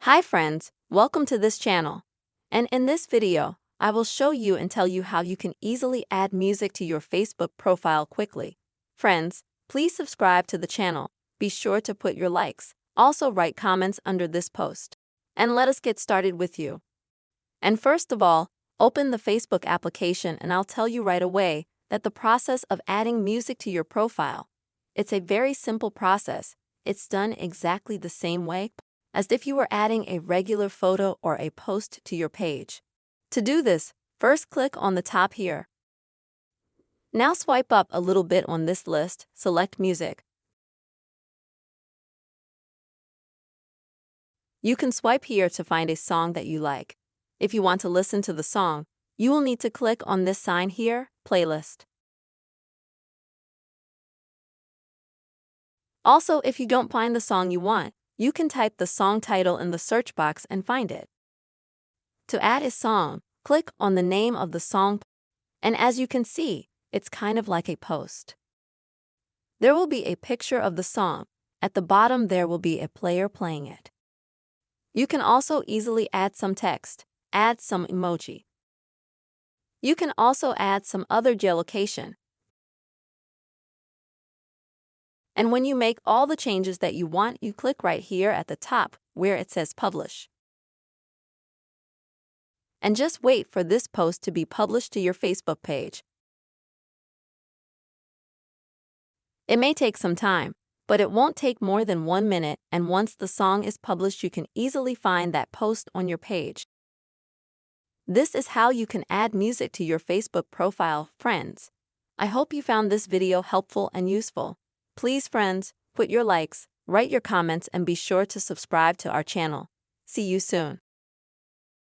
Hi friends, welcome to this channel. And in this video, I will show you and tell you how you can easily add music to your Facebook profile quickly. Friends, please subscribe to the channel. Be sure to put your likes. Also write comments under this post. And let us get started with you. And first of all, open the Facebook application and I'll tell you right away that the process of adding music to your profile. It's a very simple process. It's done exactly the same way as if you were adding a regular photo or a post to your page. To do this, first click on the top here. Now swipe up a little bit on this list, select music. You can swipe here to find a song that you like. If you want to listen to the song, you will need to click on this sign here, playlist. Also, if you don't find the song you want, you can type the song title in the search box and find it. To add a song, click on the name of the song, and as you can see, it's kind of like a post. There will be a picture of the song. At the bottom there will be a player playing it. You can also easily add some text, add some emoji. You can also add some other geolocation. And when you make all the changes that you want, you click right here at the top where it says Publish. And just wait for this post to be published to your Facebook page. It may take some time, but it won't take more than 1 minute, and once the song is published, you can easily find that post on your page. This is how you can add music to your Facebook profile, friends. I hope you found this video helpful and useful. Please, friends, put your likes, write your comments, and be sure to subscribe to our channel. See you soon.